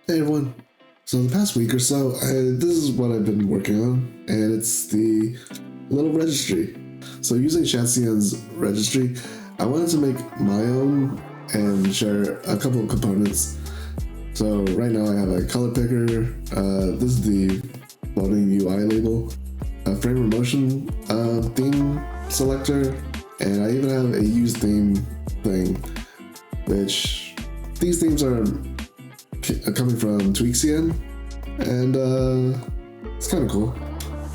Hey everyone. So the past week or so, this is what I've been working on, and it's the little registry. So using Shadcn's registry, I wanted to make my own and share a couple of components. So right now I have a color picker, this is the floating UI label, a frame of motion theme selector, and I even have a use theme thing, which these themes are coming from Tweakcn, and it's kind of cool.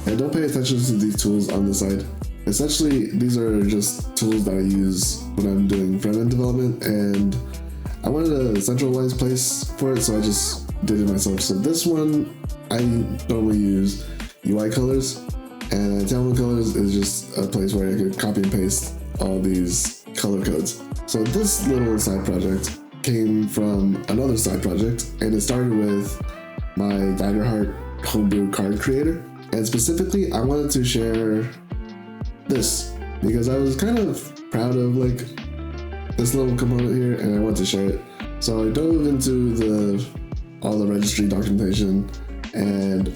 And don't pay attention to these tools on the side. Essentially, these are just tools that I use when I'm doing front-end development, and I wanted a centralized place for it, so I just did it myself. So this one, I normally use UI colors, and Tailwind colors is just a place where I could copy and paste all these color codes. So this little side project came from another side project, and it started with my Dynamically homebrew card creator. And specifically, I wanted to share this because I was kind of proud of this little component here, and I wanted to share it. So I dove into all the registry documentation and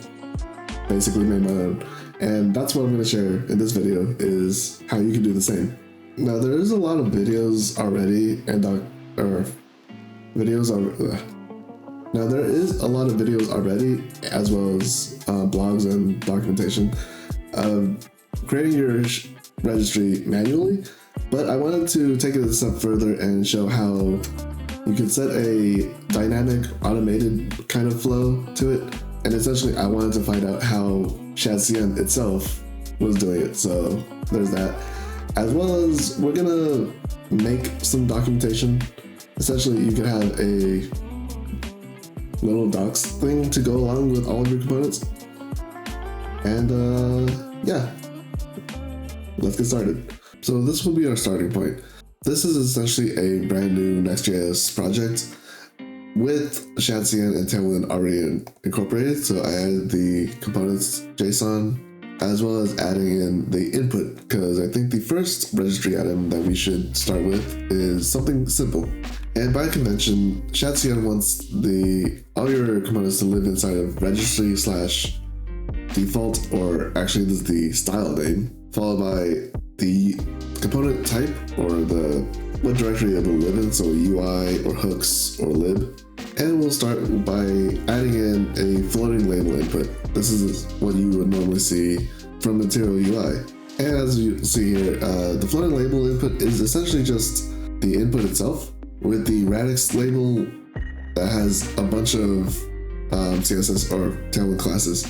basically made my own. And that's what I'm going to share in this video, is how you can do the same. Now there is a lot of videos already Now there is a lot of videos already, as well as blogs and documentation of creating your registry manually, but I wanted to take it a step further and show how you can set a dynamic automated kind of flow to it. And essentially I wanted to find out how Shadcn itself was doing it, so there's that. As well as we're gonna make some documentation. Essentially you could have a little docs thing to go along with all of your components. And yeah, let's get started. So this will be our starting point. This is essentially a brand new Next.js project with Shadcn and Tailwind already incorporated. So I added the components JSON, as well as adding in the input, because I think the first registry item that we should start with is something simple. And by convention, Shadcn wants all your components to live inside of registry / default, or actually this is the style name, followed by the component type, or what directory it will live in, so UI or hooks or lib. And we'll start by adding in a floating label input. This is what you would normally see from Material UI. And as you see here, the floating label input is essentially just the input itself, with the radix label that has a bunch of CSS or Tailwind classes.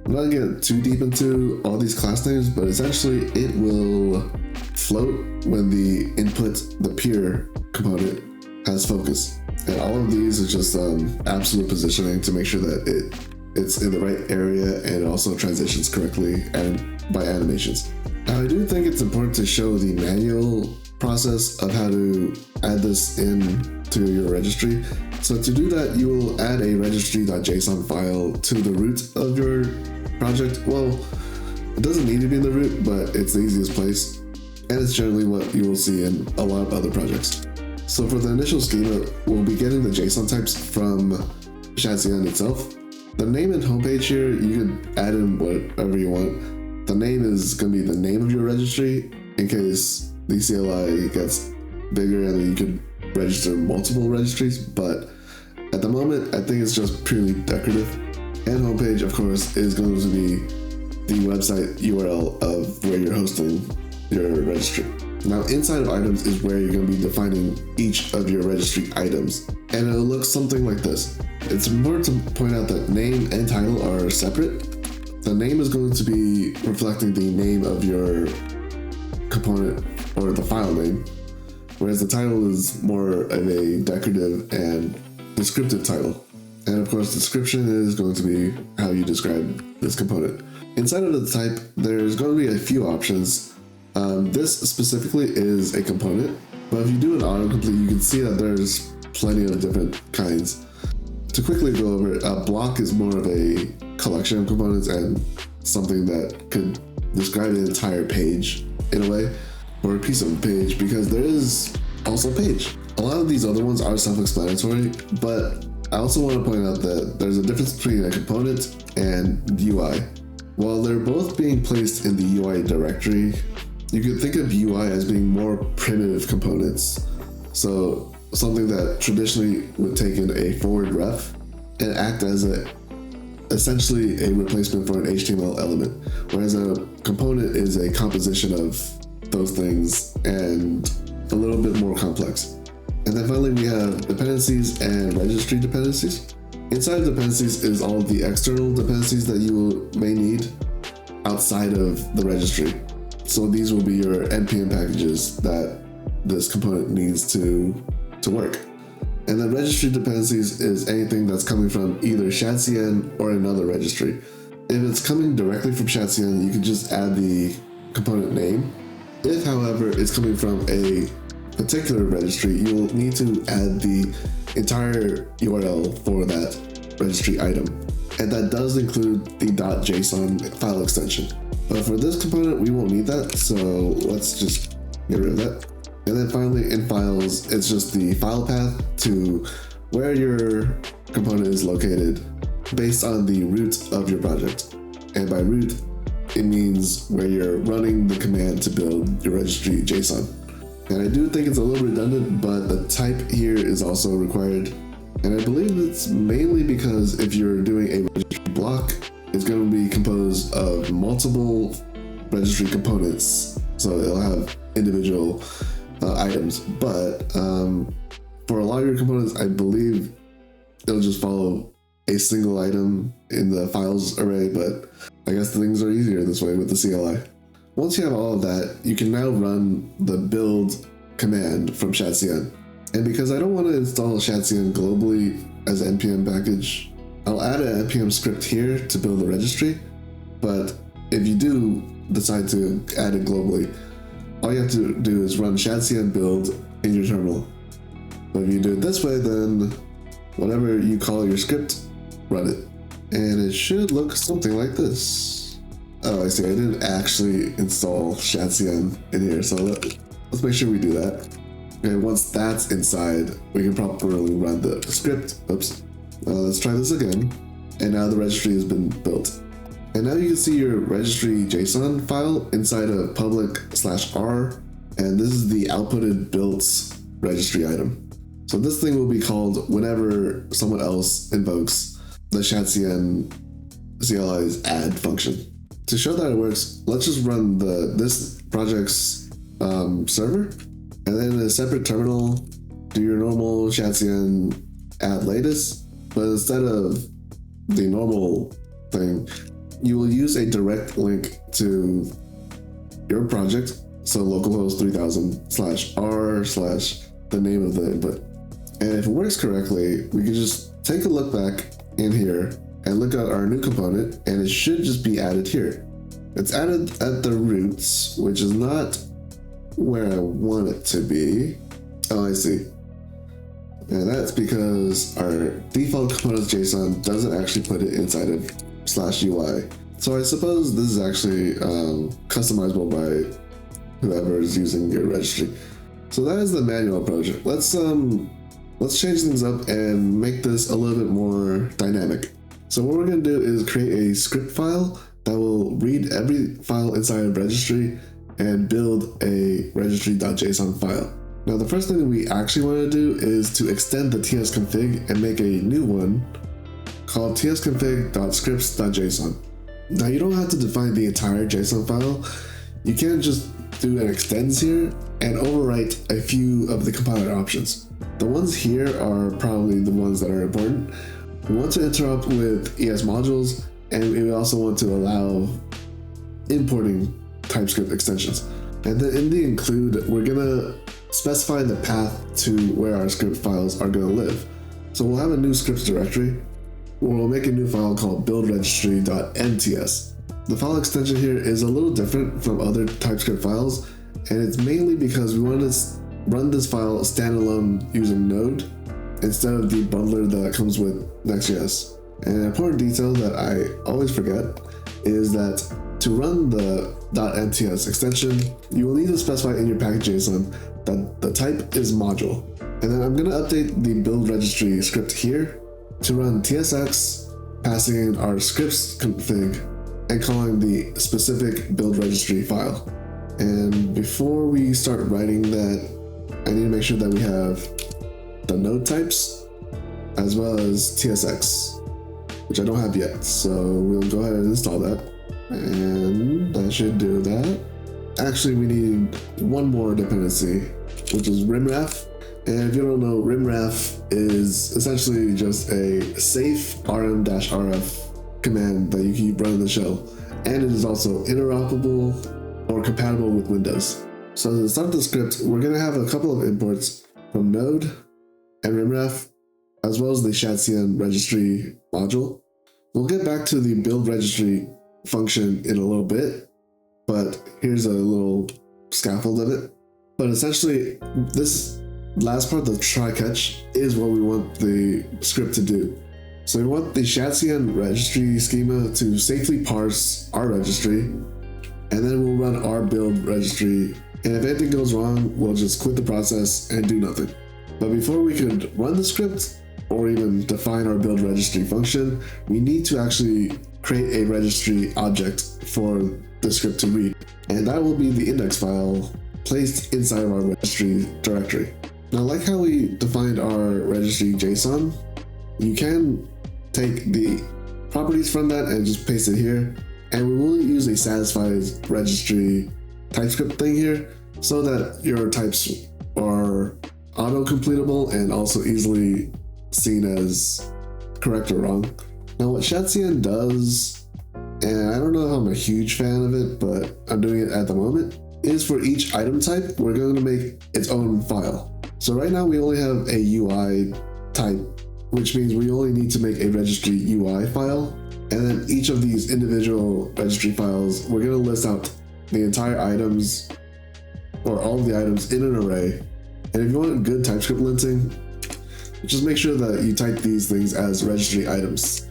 I'm not gonna get too deep into all these class names, but essentially it will float when the input, the peer component, has focus. And all of these are just absolute positioning to make sure that it's in the right area and it also transitions correctly and by animations. Now I do think it's important to show the manual process of how to add this in to your registry. So to do that, you will add a registry.json file to the root of your project. Well, it doesn't need to be in the root, but it's the easiest place, and it's generally what you will see in a lot of other projects. So for the initial schema, we'll be getting the JSON types from Shadcn itself. The name and homepage here, you can add in whatever you want. The name is going to be the name of your registry in case the CLI gets bigger and then you could register multiple registries, but at the moment I think it's just purely decorative. And homepage, of course, is going to be the website URL of where you're hosting your registry. Now inside of items is where you're going to be defining each of your registry items, and it'll look something like this. It's important to point out that name and title are separate. The name is going to be reflecting the name of your component or the file name, whereas the title is more of a decorative and descriptive title. And of course, description is going to be how you describe this component. Inside of the type, there's going to be a few options. This specifically is a component, but if you do an autocomplete, you can see that there's plenty of different kinds. To quickly go over it, a block is more of a collection of components and something that could describe an entire page in a way, or a piece of a page, because there is also a page. A lot of these other ones are self-explanatory, but I also want to point out that there's a difference between a component and UI. While they're both being placed in the UI directory, you could think of UI as being more primitive components. So something that traditionally would take in a forward ref and act as essentially a replacement for an HTML element, whereas a component is a composition of those things and a little bit more complex. And then finally, we have dependencies and registry dependencies. Inside of dependencies is all the external dependencies that you may need outside of the registry. So these will be your NPM packages that this component needs to work. And then registry dependencies is anything that's coming from either Shadcn or another registry. If it's coming directly from Shadcn, you can just add the component name. If, however, it's coming from a particular registry, you will need to add the entire URL for that registry item. And that does include the .json file extension. But for this component, we won't need that, so let's just get rid of that. And then finally, in files, it's just the file path to where your component is located based on the root of your project. And by root, it means where you're running the command to build your registry JSON. And I do think it's a little redundant, but the type here is also required. And I believe it's mainly because if you're doing a registry block, it's going to be composed of multiple registry components. So it'll have individual items, but for a lot of your components, I believe it'll just follow a single item in the files array, but I guess things are easier this way with the CLI. Once you have all of that, you can now run the build command from Shadcn. And because I don't want to install Shadcn globally as an NPM package, I'll add an NPM script here to build the registry. But if you do decide to add it globally, all you have to do is run Shadcn build in your terminal. But if you do it this way, then whatever you call your script, run it. And it should look something like this. Oh, I see, I didn't actually install Shadcn in here, so let's make sure we do that. Okay, once that's inside, we can properly run the script. Oops. Let's try this again. And now the registry has been built. And now you can see your registry JSON file inside of public/r, and this is the outputted built registry item. So this thing will be called whenever someone else invokes the Shadcn CLI's add function. To show that it works, let's just run this project's server, and then in a separate terminal, do your normal Shadcn add latest, but instead of the normal thing, you will use a direct link to your project, so localhost 3000/r/the name of the input. And if it works correctly, we can just take a look back in here and look at our new component, and it should just be added here. It's added at the roots, which is not where I want it to be. Oh, I see. And that's because our default components JSON doesn't actually put it inside of /UI. So I suppose this is actually customizable by whoever is using your registry. So that is the manual approach. Let's change things up and make this a little bit more dynamic. So what we're going to do is create a script file that will read every file inside of registry and build a registry.json file. Now the first thing that we actually want to do is to extend the tsconfig and make a new one called tsconfig.scripts.json. Now you don't have to define the entire JSON file. You can just do an extends here and overwrite a few of the compiler options. The ones here are probably the ones that are important. We want to interrupt with ES modules, and we also want to allow importing TypeScript extensions. And then in the include, we're gonna specify the path to where our script files are gonna live. So we'll have a new scripts directory, where we'll make a new file called buildregistry.nts. The file extension here is a little different from other TypeScript files, and it's mainly because we want to run this file standalone using Node instead of the bundler that comes with Next.js. And an important detail that I always forget is that to run the .nts extension, you will need to specify in your package.json that the type is module. And then I'm going to update the build registry script here to run tsx, passing in our scripts config, and calling the specific build registry file. And before we start writing that, I need to make sure that we have the node types as well as tsx, which I don't have yet. So we'll go ahead and install that, and that should do that. Actually, we need one more dependency, which is rimref. And if you don't know, rimref is essentially just a safe rm-rf command that you can run in the shell, and it is also interoperable or compatible with Windows. So to start the script, we're going to have a couple of imports from node and rimref, as well as the Shadcn Registry module. We'll get back to the build registry function in a little bit, but here's a little scaffold of it. But essentially, this last part, the try catch, is what we want the script to do. So we want the Shadcn registry schema to safely parse our registry, and then we'll run our build registry. And if anything goes wrong, we'll just quit the process and do nothing. But before we could run the script or even define our build registry function, we need to actually create a registry object for the script to read. And that will be the index file placed inside of our registry directory. Now, like how we defined our registry JSON, you can take the properties from that and just paste it here. And we will use a satisfies registry TypeScript thing here so that your types are auto-completable and also easily seen as correct or wrong. Now, what Shadcn does, and I don't know if I'm a huge fan of it, but I'm doing it at the moment, is for each item type, we're going to make its own file. So right now we only have a UI type, which means we only need to make a registry UI file. And then each of these individual registry files, we're going to list out the entire items or all of the items in an array. And if you want good TypeScript linting, just make sure that you type these things as registry items.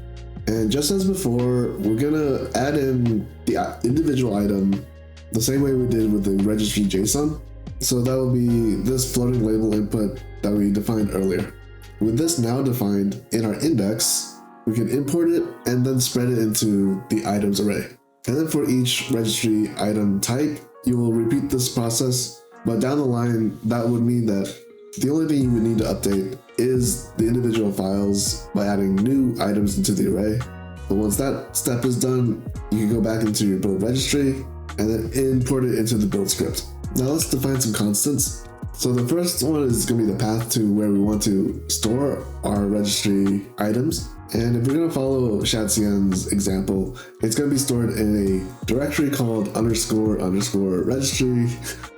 And just as before, we're going to add in the individual item the same way we did with the registry JSON. So that will be this floating label input that we defined earlier. With this now defined in our index, we can import it and then spread it into the items array. And then for each registry item type, you will repeat this process, but down the line, that would mean that the only thing you would need to update is the individual files by adding new items into the array. But once that step is done, you can go back into your build registry and then import it into the build script. Now let's define some constants. So the first one is going to be the path to where we want to store our registry items. And if we're going to follow Shadcn's example, it's going to be stored in a directory called __ registry.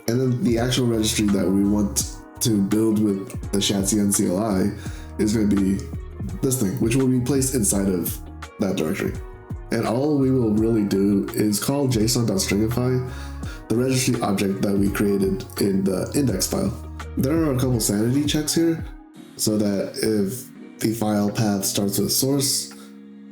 And then the actual registry that we want to build with the Shadcn CLI is going to be this thing, which will be placed inside of that directory. And all we will really do is call json.stringify the registry object that we created in the index file. There are a couple sanity checks here, so that if the file path starts with source,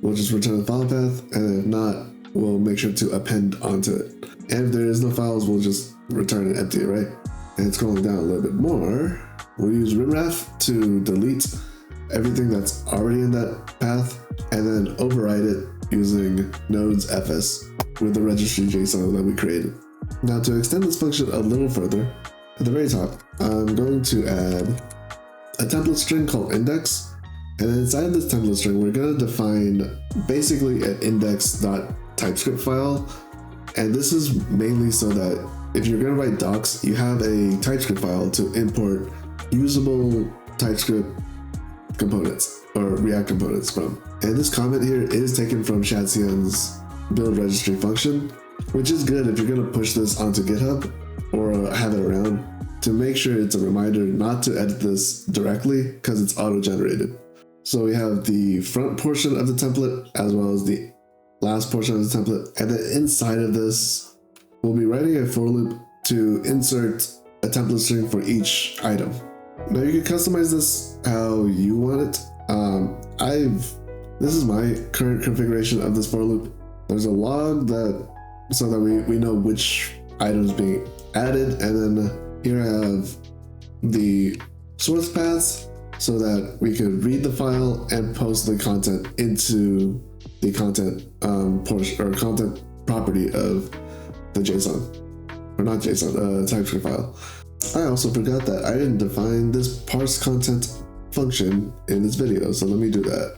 we'll just return the file path, and if not, we'll make sure to append onto it. And if there is no files, we'll just return an empty array. And scrolling down a little bit more, we'll use rimref to delete everything that's already in that path, and then override it using nodes fs with the registry JSON that we created. Now, to extend this function a little further, at the very top, I'm going to add a template string called index, and inside this template string, we're going to define basically an index.typescript file. And this is mainly so that if you're going to write docs, you have a TypeScript file to import usable TypeScript components or React components from. And this comment here is taken from Shadcn's build registry function, which is good if you're going to push this onto GitHub or have it around, to make sure it's a reminder not to edit this directly because it's auto-generated. So we have the front portion of the template as well as the last portion of the template, and then inside of this, we'll be writing a for loop to insert a template string for each item. Now you can customize this how you want it. This is my current configuration of this for loop. There's a log so that we know which items being added, and then here I have the source paths so that we could read the file and post the content into the content portion or content property of the JSON, or not JSON, TypeScript file. I also forgot that I didn't define this parse content function in this video, so let me do that.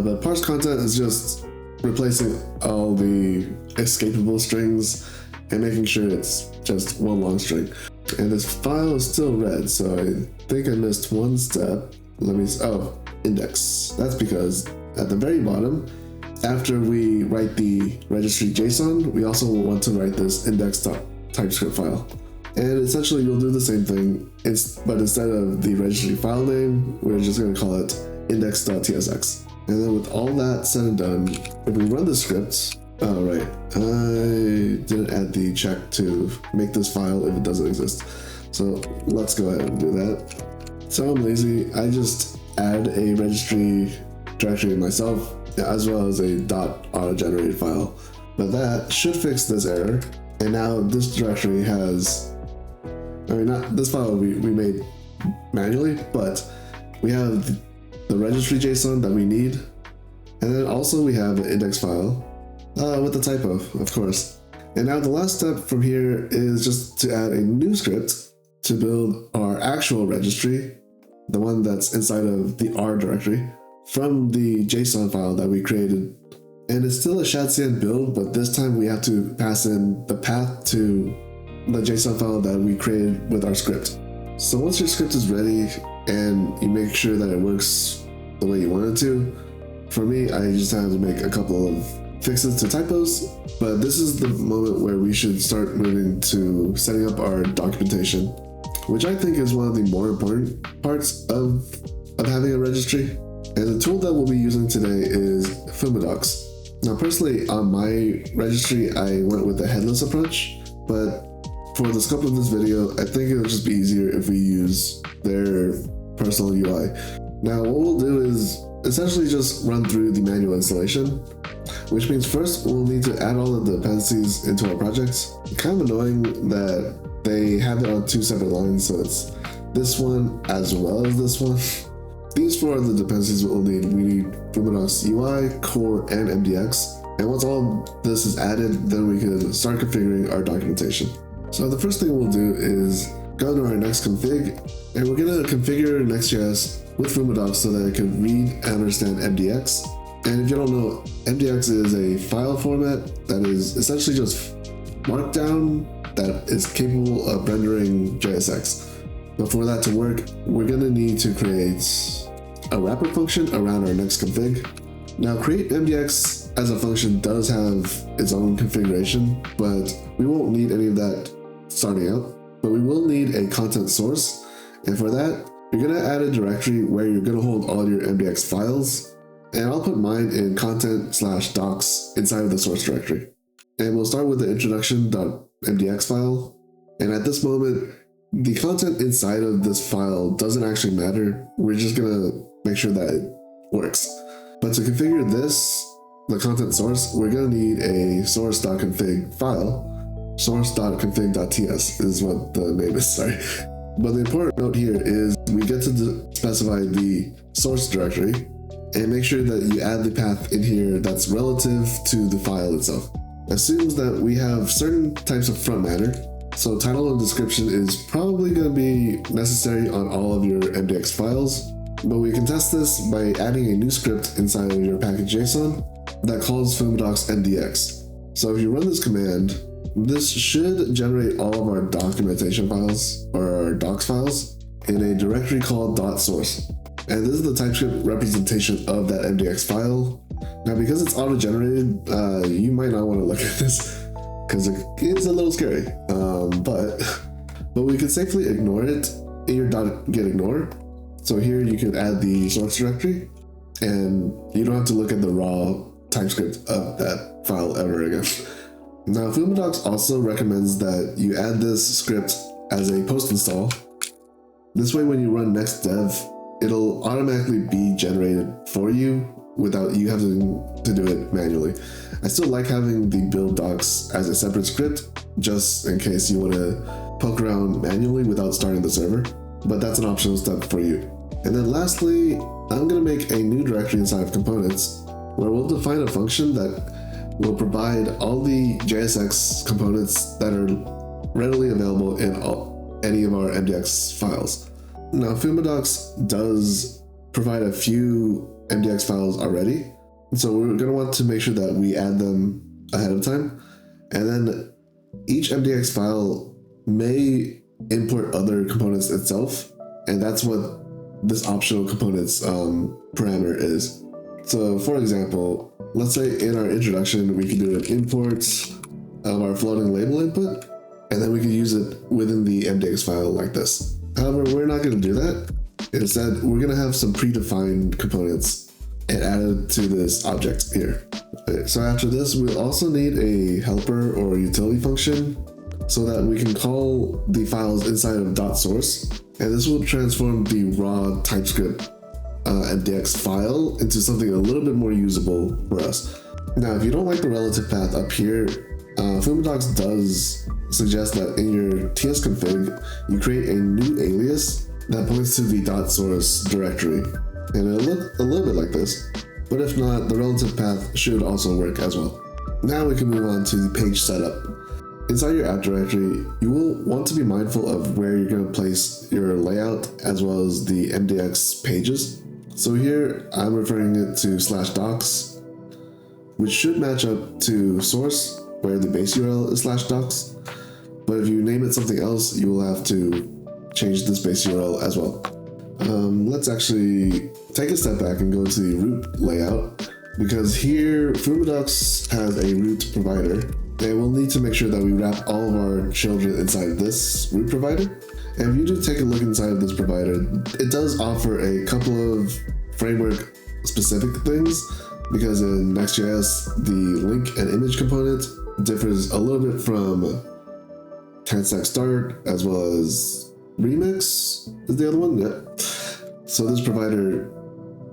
But parse content is just replacing all the escapable strings and making sure it's just one long string. And this file is still red, so I think I missed one step. Index. That's because at the very bottom, after we write the registry JSON, we also want to write this index.typescript file. And essentially you'll do the same thing, but instead of the registry file name, we're just going to call it index.tsx. And then with all that said and done, if we run the script, oh right, I didn't add the check to make this file if it doesn't exist. So let's go ahead and do that. So I'm lazy, I just add a registry directory myself, as well as a .auto-generated file. But that should fix this error. And now this directory has, not this file we made manually, but we have the registry JSON that we need. And then also we have an index file with a typo, of course. And now the last step from here is just to add a new script to build our actual registry, the one that's inside of the R directory, from the JSON file that we created. And it's still a Shadcn build, but this time we have to pass in the path to the JSON file that we created with our script. So once your script is ready and you make sure that it works the way you want it to, for me, I just have to make a couple of fixes to typos, but this is the moment where we should start moving to setting up our documentation, which I think is one of the more important parts of having a registry. And the tool that we'll be using today is Fumadocs. Now personally, on my registry, I went with the headless approach, but for the scope of this video, I think it'll just be easier if we use their personal UI. Now what we'll do is essentially just run through the manual installation, which means first we'll need to add all of the dependencies into our projects. Kind of annoying that they have it on two separate lines, so it's this one as well as this one. These four are the dependencies we'll need. We need Fumadocs UI, core, and MDX. And once all this is added, then we can start configuring our documentation. So the first thing we'll do is go to our next config, and we're gonna configure Next.js with Fumadocs so that it can read and understand MDX. And if you don't know, MDX is a file format that is essentially just Markdown that is capable of rendering JSX. But for that to work, we're gonna need to create a wrapper function around our next config. Now create MDX as a function does have its own configuration, but we won't need any of that starting out. But we will need a content source, and for that, you're gonna add a directory where you're gonna hold all your MDX files, and I'll put mine in content/docs inside of the source directory. And we'll start with the introduction.mdx file, and at this moment, the content inside of this file doesn't actually matter. We're just gonna make sure that it works. But to configure this, the content source, we're gonna need a source.config file. Source.config.ts is what the name is, sorry. But the important note here is we get to specify the source directory and make sure that you add the path in here that's relative to the file itself. Assumes that we have certain types of front matter. So title and description is probably going to be necessary on all of your MDX files, but we can test this by adding a new script inside of your package JSON that calls Fumadocs MDX. So if you run this command, this should generate all of our documentation files, or our docs files, in a directory called .source. And this is the TypeScript representation of that MDX file. Now because it's auto-generated, you might not want to look at this, because it is a little scary, but we can safely ignore it in your .getignore. So here you can add the source directory, and you don't have to look at the raw TypeScript of that file ever again. Now Fumadocs also recommends that you add this script as a post install. This way when you run Next.dev, it'll automatically be generated for you without you having to do it manually. I still like having the build docs as a separate script, just in case you want to poke around manually without starting the server, but that's an optional step for you. And then lastly, I'm going to make a new directory inside of components where we'll define a function that will provide all the JSX components that are readily available in any of our MDX files. Now, Fumadocs does provide a few MDX files already, so we're going to want to make sure that we add them ahead of time. And then each MDX file may import other components itself, and that's what this optional components parameter is. So for example, let's say in our introduction, we can do an import of our floating label input, and then we can use it within the MDX file like this. However, we're not going to do that. Instead, we're going to have some predefined components and add it to this object here. Okay, so after this, we'll also need a helper or utility function so that we can call the files inside of .source, and this will transform the raw TypeScript MDX file into something a little bit more usable for us. Now, if you don't like the relative path up here, Fumadocs does suggest that in your tsconfig, you create a new alias that points to the .source directory, and it'll look a little bit like this, but if not, the relative path should also work as well. Now we can move on to the page setup. Inside your app directory, you will want to be mindful of where you're going to place your layout as well as the MDX pages. So here I'm referring it to /docs, which should match up to source where the base URL is /docs. But if you name it something else, you will have to change this base URL as well. Let's actually take a step back and go to the root layout, because here Fumadocs has a root provider, and we'll need to make sure that we wrap all of our children inside this root provider. And if you do take a look inside of this provider, it does offer a couple of framework specific things, because in Next.js, the link and image component differs a little bit from TanStack Start as well as Remix is the other one. Yeah. So this provider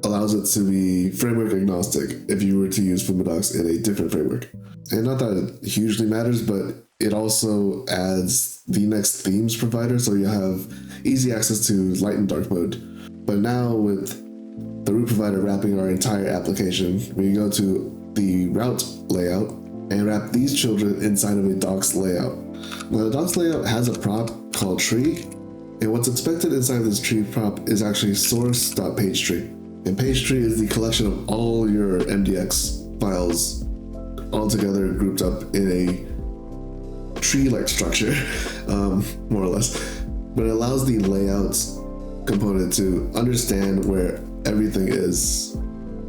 allows it to be framework agnostic if you were to use Fumadocs in a different framework. And not that it hugely matters, but it also adds the Next themes provider, so you have easy access to light and dark mode. But now with the root provider wrapping our entire application, we can go to the route layout and wrap these children inside of a docs layout. Now the docs layout has a prop called tree, and what's expected inside of this tree prop is actually source.pagetree. And pagetree is the collection of all your MDX files all together grouped up in a tree-like structure, more or less. But it allows the layouts component to understand where everything is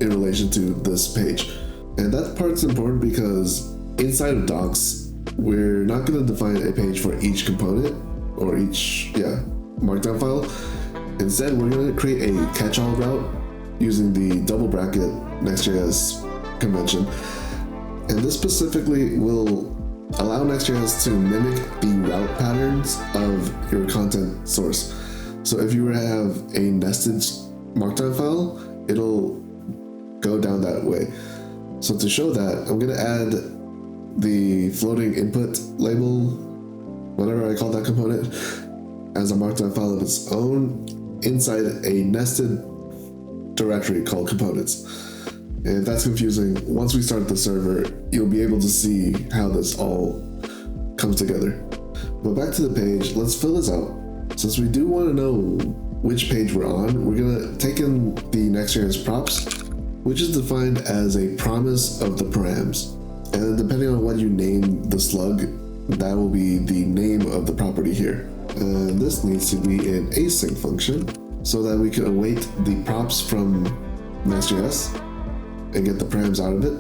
in relation to this page. And that part's important because inside of docs, we're not going to define a page for each component or each markdown file. Instead, we're going to create a catch-all route using the double bracket Next.js convention. And this specifically will allow Next.js to mimic the route patterns of your content source. So if you were to have a nested markdown file, it'll go down that way. So to show that, I'm going to add the floating input label, whatever I call that component, as a markdown file of its own inside a nested directory called components. And if that's confusing, once we start the server, you'll be able to see how this all comes together. But back to the page, let's fill this out. Since we do want to know which page we're on, we're going to take in the Next.js props, which is defined as a promise of the params. And then depending on what you name the slug, that will be the name of the property here. And this needs to be an async function so that we can await the props from Next.js and get the params out of it.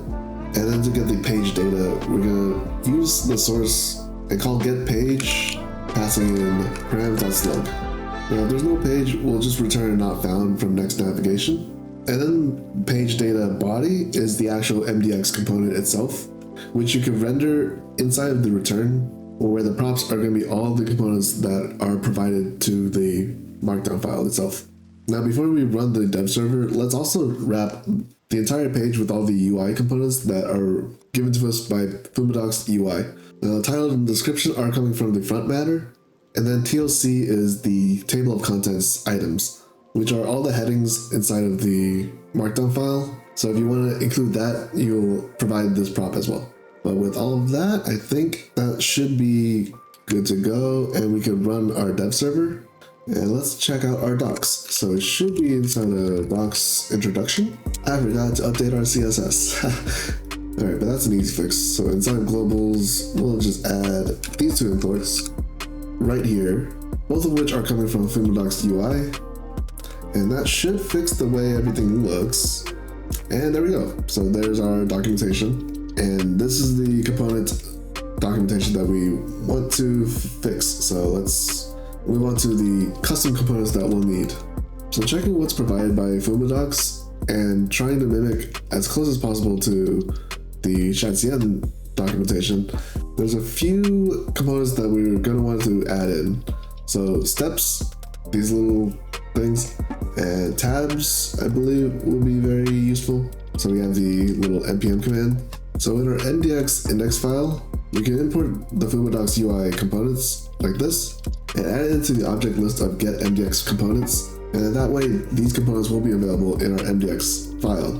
And then to get the page data, we're going to use the source and call getPage, passing in param.slug. Now if there's no page, we'll just return a not found from next navigation. And then page data body is the actual MDX component itself, which you can render inside of the return, or where the props are going to be all the components that are provided to the markdown file itself. Now before we run the dev server, let's also wrap the entire page with all the UI components that are given to us by Fumadocs UI. The title and description are coming from the front matter, and then TLC is the table of contents items. which are all the headings inside of the markdown file. So if you want to include that, you'll provide this prop as well. But with all of that, I think that should be good to go, and we can run our dev server. And let's check out our docs. So it should be inside the docs introduction. I forgot to update our CSS. All right, but that's an easy fix. So inside globals, we'll just add these two imports right here, both of which are coming from Fumadocs UI. And that should fix the way everything looks. And there we go. So there's our documentation. And this is the component documentation that we want to fix. So let's move on to the custom components that we'll need. So checking what's provided by Fumadocs and trying to mimic as close as possible to the Shadcn documentation, there's a few components that we're going to want to add in. So steps, these little things, and tabs, I believe, will be very useful. So we have the little npm command. So in our MDX index file, we can import the Fumadocs UI components like this and add it into the object list of get MDX components. And that way, these components will be available in our MDX file.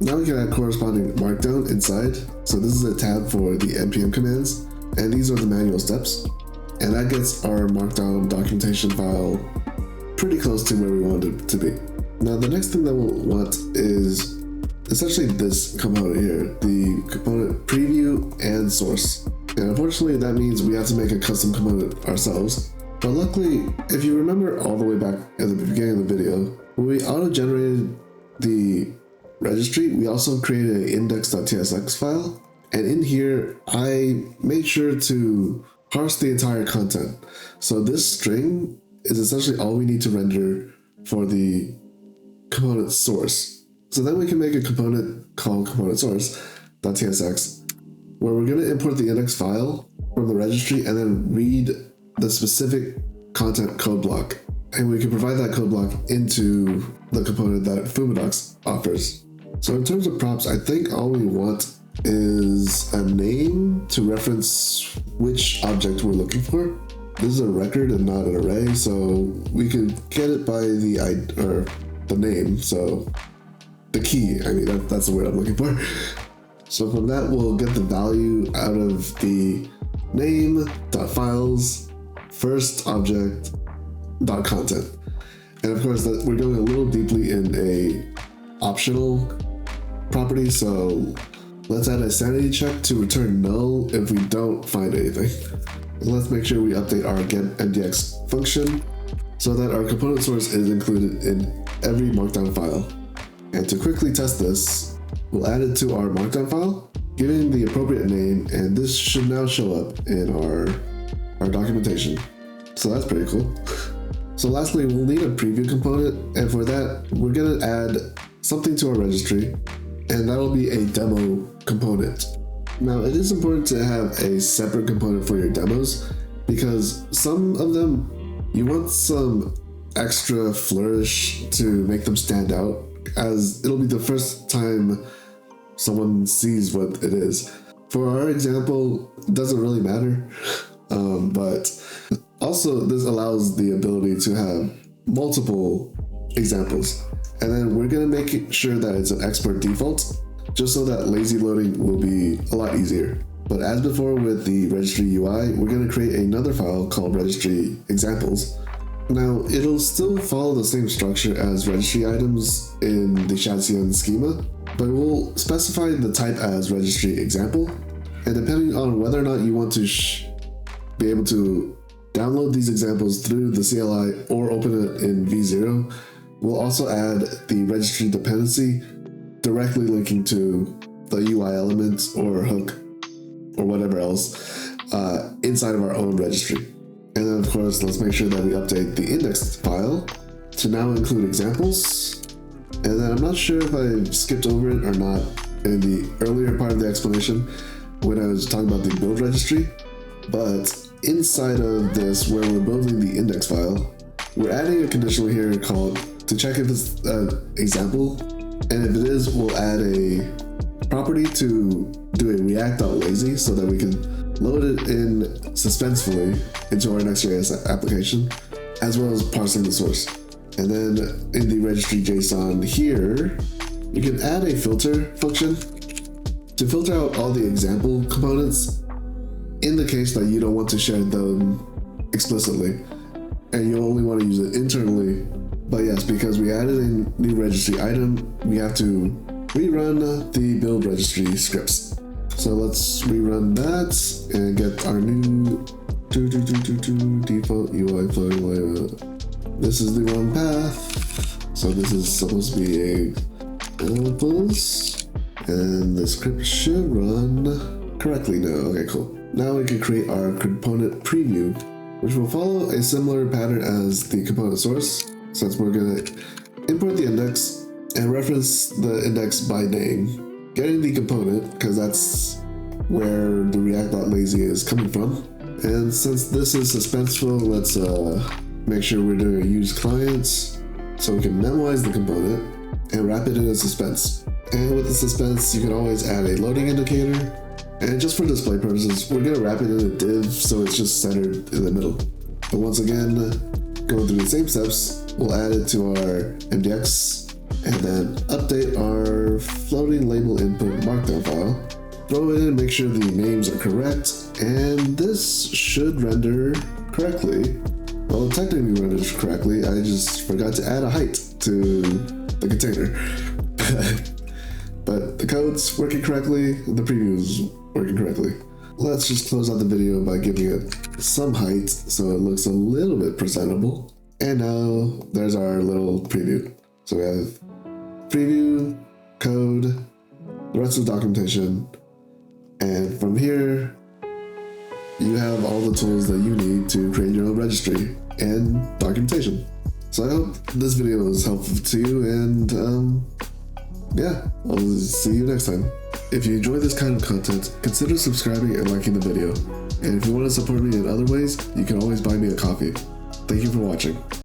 Now we can add corresponding markdown inside. So this is a tab for the npm commands, and these are the manual steps. And that gets our markdown documentation file pretty close to where we want it to be. Now the next thing that we'll want is essentially this component here, the component preview and source. And unfortunately that means we have to make a custom component ourselves. But luckily, if you remember all the way back at the beginning of the video, when we auto-generated the registry, we also created an index.tsx file. And in here, I made sure to parse the entire content. So this string is essentially all we need to render for the component source. So then we can make a component called component source.tsx, where we're going to import the index file from the registry and then read the specific content code block. And we can provide that code block into the component that Fumadocs offers. So in terms of props, I think all we want is a name to reference which object we're looking for. This is a record and not an array, so we could get it by the name, so the key, I mean, that's the word I'm looking for. So from that, we'll get the value out of the name.files first object .content. And of course, we're going a little deeply in a optional property, so let's add a sanity check to return null if we don't find anything. Let's make sure we update our getMDX function so that our component source is included in every markdown file. And to quickly test this, we'll add it to our markdown file, giving the appropriate name, and this should now show up in our documentation. So that's pretty cool. So lastly, we'll need a preview component, and for that, we're gonna add something to our registry, and that'll be a demo component. Now, it is important to have a separate component for your demos because some of them, you want some extra flourish to make them stand out, as it'll be the first time someone sees what it is. For our example, it doesn't really matter, but also this allows the ability to have multiple examples. And then we're gonna make sure that it's an export default, just so that lazy loading will be a lot easier. But as before with the registry UI, we're going to create another file called registry examples. Now, it'll still follow the same structure as registry items in the Shadcn schema, but we'll specify the type as registry example. And depending on whether or not you want to be able to download these examples through the CLI or open it in V0, we'll also add the registry dependency directly linking to the UI elements or hook or whatever else inside of our own registry. And then of course, let's make sure that we update the index file to now include examples. And then I'm not sure if I skipped over it or not in the earlier part of the explanation when I was talking about the build registry, but inside of this, where we're building the index file, we're adding a conditional here called to check if it's an example. And if it is, we'll add a property to do a react.lazy so that we can load it in suspensefully into our Next.js application, as well as parsing the source. And then in the registry JSON here, you can add a filter function to filter out all the example components in the case that you don't want to share them explicitly and you only want to use it internally. But yes, because we added a new registry item, we have to rerun the build registry scripts. So let's rerun that and get our new default UI flow. This is the wrong path. So this is supposed to be a samples, and the script should run correctly now. Okay, cool. Now we can create our component preview, which will follow a similar pattern as the component source, since we're gonna import the index and reference the index by name, getting the component, because that's where the React.lazy is coming from. And since this is suspenseful, let's make sure we're doing a use clients, so we can memorize the component and wrap it in a suspense. And with the suspense, you can always add a loading indicator. And just for display purposes, we're gonna wrap it in a div so it's just centered in the middle. But once again, going through the same steps, we'll add it to our MDX and then update our floating label input markdown file. Throw it in, make sure the names are correct, and this should render correctly. Well, it technically renders correctly, I just forgot to add a height to the container. But the code's working correctly, and the preview's working correctly. Let's just close out the video by giving it some height so it looks a little bit presentable. And now there's our little preview. So we have preview, code, the rest of the documentation, and from here, you have all the tools that you need to create your own registry and documentation. So I hope this video was helpful to you, and yeah, I'll see you next time. If you enjoy this kind of content, consider subscribing and liking the video. And if you want to support me in other ways, you can always buy me a coffee. Thank you for watching.